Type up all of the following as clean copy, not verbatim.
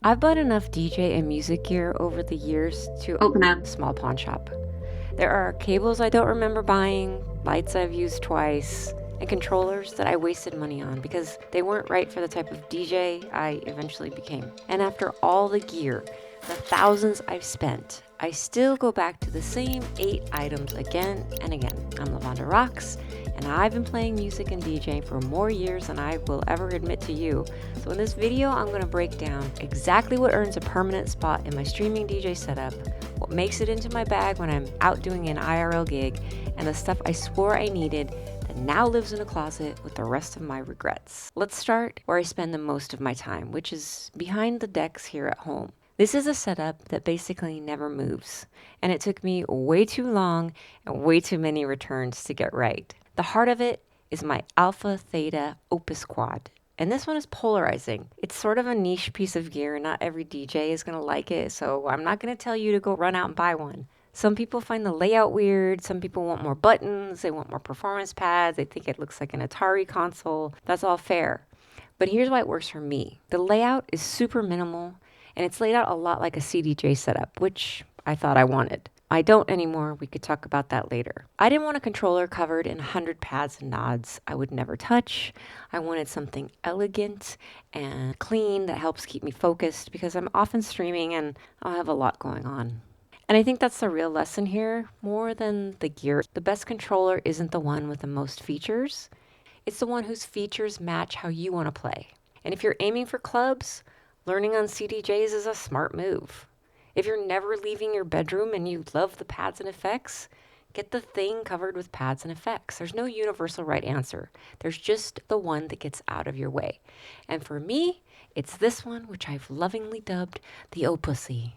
I've bought enough DJ and music gear over the years to open a small pawn shop. There are cables I don't remember buying, lights I've used twice, and controllers that I wasted money on because they weren't right for the type of DJ I eventually became. And after all the gear, the thousands I've spent, I still go back to the same 8 items again and again. I'm LaVonda Rocks, and I've been playing music and DJing for more years than I will ever admit to you. So in this video, I'm going to break down exactly what earns a permanent spot in my streaming DJ setup, what makes it into my bag when I'm out doing an IRL gig, and the stuff I swore I needed that now lives in a closet with the rest of my regrets. Let's start where I spend the most of my time, which is behind the decks here at home. This is a setup that basically never moves, and it took me way too long and way too many returns to get right. The heart of it is my Alpha Theta Opus Quad. And this one is polarizing. It's sort of a niche piece of gear. Not every DJ is going to like it, so I'm not going to tell you to go run out and buy one. Some people find the layout weird. Some people want more buttons. They want more performance pads. They think it looks like an Atari console. That's all fair. But here's why it works for me. The layout is super minimal, and it's laid out a lot like a CDJ setup, which I thought I wanted. I don't anymore. We could talk about that later. I didn't want a controller covered in 100 pads and nods I would never touch. I wanted something elegant and clean that helps keep me focused because I'm often streaming and I'll have a lot going on. And I think that's the real lesson here, more than the gear. The best controller isn't the one with the most features. It's the one whose features match how you want to play. And if you're aiming for clubs, learning on CDJs is a smart move. If you're never leaving your bedroom and you love the pads and effects, get the thing covered with pads and effects. There's no universal right answer. There's just the one that gets out of your way. And for me, it's this one, which I've lovingly dubbed the Opusy.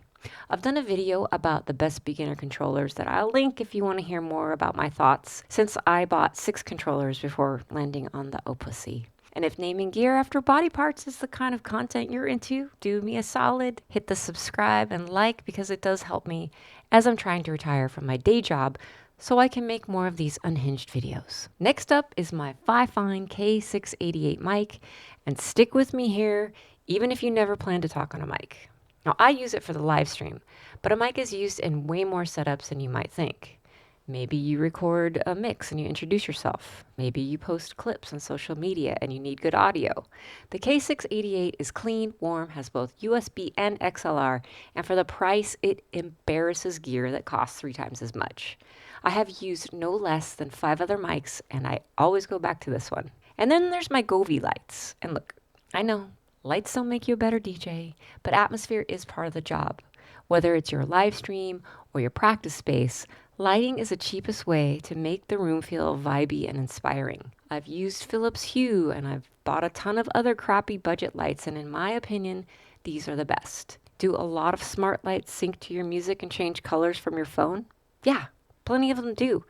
I've done a video about the best beginner controllers that I'll link if you want to hear more about my thoughts, since I bought 6 controllers before landing on the Opusy. And if naming gear after body parts is the kind of content you're into, do me a solid, hit the subscribe and like because it does help me as I'm trying to retire from my day job so I can make more of these unhinged videos. Next up is my Fifine K688 mic, and stick with me here even if you never plan to talk on a mic. Now I use it for the live stream, but a mic is used in way more setups than you might think. Maybe you record a mix and you introduce yourself. Maybe you post clips on social media and you need good audio. The K688 is clean, warm, has both USB and XLR, and for the price, it embarrasses gear that costs 3 times as much. I have used no less than 5 other mics, and I always go back to this one. And then there's my Govee lights. And look, I know, lights don't make you a better DJ, but atmosphere is part of the job. Whether it's your live stream or your practice space, lighting is the cheapest way to make the room feel vibey and inspiring. I've used Philips Hue and I've bought a ton of other crappy budget lights, and in my opinion, these are the best. Do a lot of smart lights sync to your music and change colors from your phone? Yeah, plenty of them do.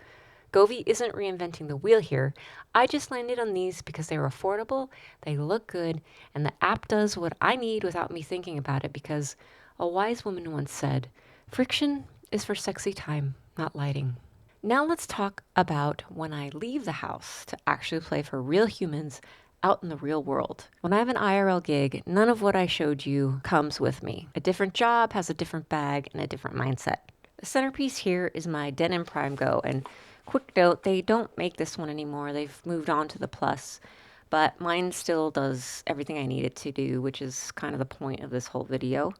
Govee isn't reinventing the wheel here. I just landed on these because they were affordable, they look good, and the app does what I need without me thinking about it, because a wise woman once said, "Friction is for sexy time, not lighting." Now let's talk about when I leave the house to actually play for real humans out in the real world. When I have an IRL gig, none of what I showed you comes with me. A different job has a different bag and a different mindset. The centerpiece here is my Denon Prime Go, and quick note, they don't make this one anymore. They've moved on to the Plus, but mine still does everything I need it to do, which is kind of the point of this whole video.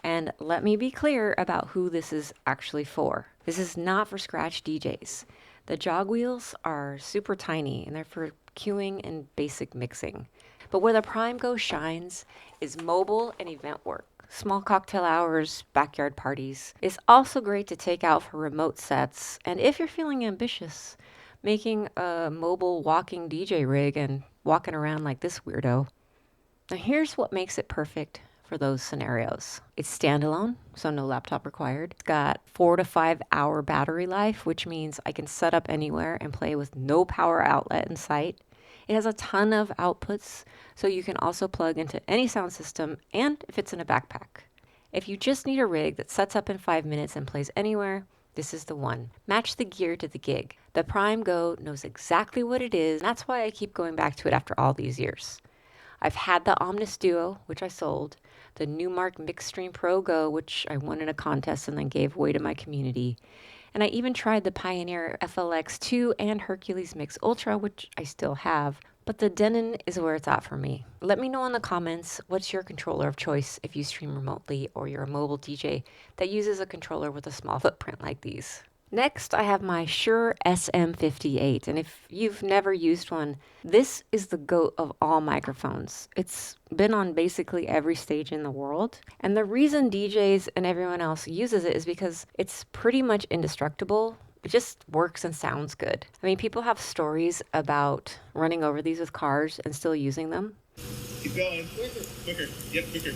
And let me be clear about who this is actually for. This is not for scratch DJs. The jog wheels are super tiny and they're for queuing and basic mixing. But where the Prime Go shines is mobile and event work. Small cocktail hours, backyard parties. It's also great to take out for remote sets. And if you're feeling ambitious, making a mobile walking DJ rig and walking around like this weirdo. Now here's what makes it perfect for those scenarios. It's standalone, so no laptop required. It's got 4 to 5 hour battery life, which means I can set up anywhere and play with no power outlet in sight. It has a ton of outputs, so you can also plug into any sound system and if it's in a backpack. If you just need a rig that sets up in 5 minutes and plays anywhere, this is the one. Match the gear to the gig. The Prime Go knows exactly what it is, and that's why I keep going back to it after all these years. I've had the Omnis Duo, which I sold, the Newmark Mixstream Pro Go, which I won in a contest and then gave away to my community. And I even tried the Pioneer FLX2 and Hercules Mix Ultra, which I still have. But the Denon is where it's at for me. Let me know in the comments what's your controller of choice if you stream remotely or you're a mobile DJ that uses a controller with a small footprint like these. Next, I have my Shure SM58, and if you've never used one, this is the GOAT of all microphones. It's been on basically every stage in the world, and the reason DJs and everyone else uses it is because it's pretty much indestructible. It just works and sounds good. I mean, people have stories about running over these with cars and still using them. Keep going. Quicker. Quicker. Yep, quicker.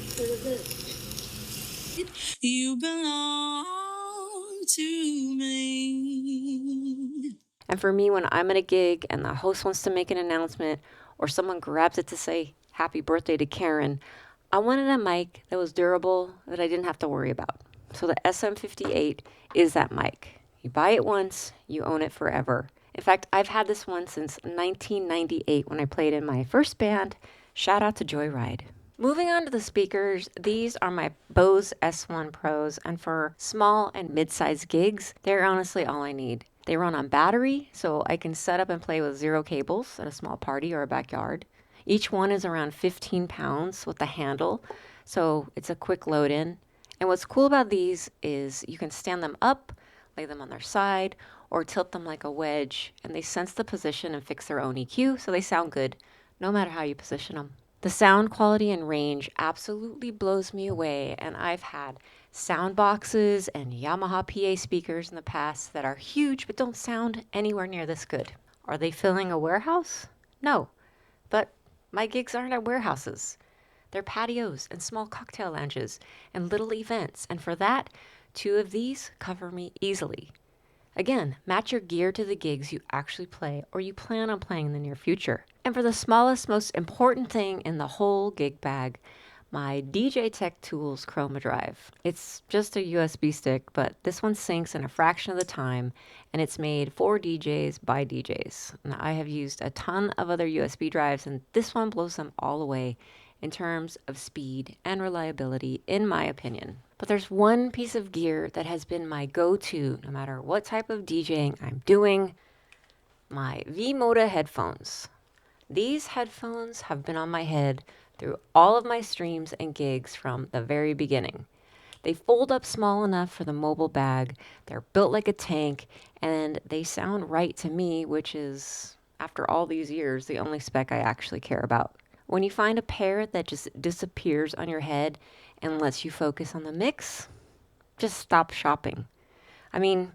You belong to me. And for me, when I'm at a gig and the host wants to make an announcement or someone grabs it to say happy birthday to Karen, I wanted a mic that was durable that I didn't have to worry about. So the SM58 is that mic. You buy it once, you own it forever. In fact, I've had this one since 1998 when I played in my first band. Shout out to Joyride. Moving on to the speakers, these are my Bose S1 Pros, and for small and mid-sized gigs, they're honestly all I need. They run on battery, so I can set up and play with 0 cables at a small party or a backyard. Each one is around 15 pounds with the handle, so it's a quick load in. And what's cool about these is you can stand them up, lay them on their side, or tilt them like a wedge, and they sense the position and fix their own EQ, so they sound good, no matter how you position them. The sound quality and range absolutely blows me away, and I've had sound boxes and Yamaha PA speakers in the past that are huge but don't sound anywhere near this good. Are they filling a warehouse? No, but my gigs aren't at warehouses. They're patios and small cocktail lounges and little events, and for that, 2 of these cover me easily. Again, match your gear to the gigs you actually play or you plan on playing in the near future. And for the smallest, most important thing in the whole gig bag, my DJ Tech Tools Chroma Drive. It's just a USB stick, but this one syncs in a fraction of the time, and it's made for DJs by DJs. Now, I have used a ton of other USB drives, and this one blows them all away in terms of speed and reliability, in my opinion. But there's one piece of gear that has been my go-to no matter what type of DJing I'm doing, my V-Moda headphones. These headphones have been on my head through all of my streams and gigs from the very beginning. They fold up small enough for the mobile bag, they're built like a tank, and they sound right to me, which is, after all these years, the only spec I actually care about. When you find a pair that just disappears on your head and lets you focus on the mix, just stop shopping. I mean,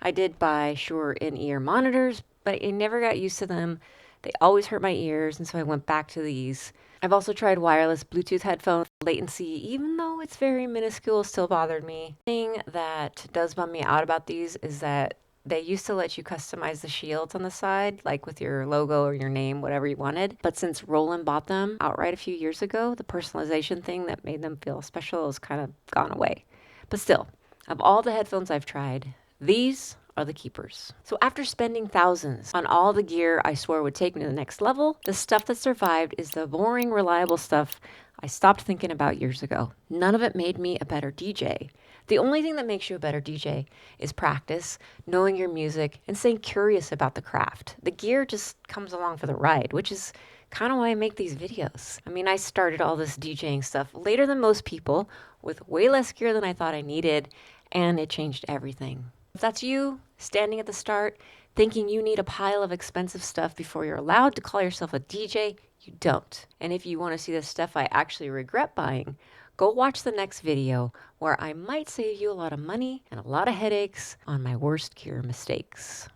I did buy Shure in-ear monitors, but I never got used to them. They always hurt my ears, and so I went back to these. I've also tried wireless Bluetooth headphones. Latency, even though it's very minuscule, still bothered me. The thing that does bum me out about these is that they used to let you customize the shields on the side, like with your logo or your name, whatever you wanted. But since Roland bought them outright a few years ago, the personalization thing that made them feel special has kind of gone away. But still, of all the headphones I've tried, these are the keepers. So after spending thousands on all the gear I swore would take me to the next level, the stuff that survived is the boring, reliable stuff I stopped thinking about years ago. None of it made me a better DJ. The only thing that makes you a better DJ is practice, knowing your music, and staying curious about the craft. The gear just comes along for the ride, which is kind of why I make these videos. I mean, I started all this DJing stuff later than most people, with way less gear than I thought I needed, and it changed everything. If that's you, standing at the start, thinking you need a pile of expensive stuff before you're allowed to call yourself a DJ, you don't. And if you want to see the stuff I actually regret buying, go watch the next video where I might save you a lot of money and a lot of headaches on my worst gear mistakes.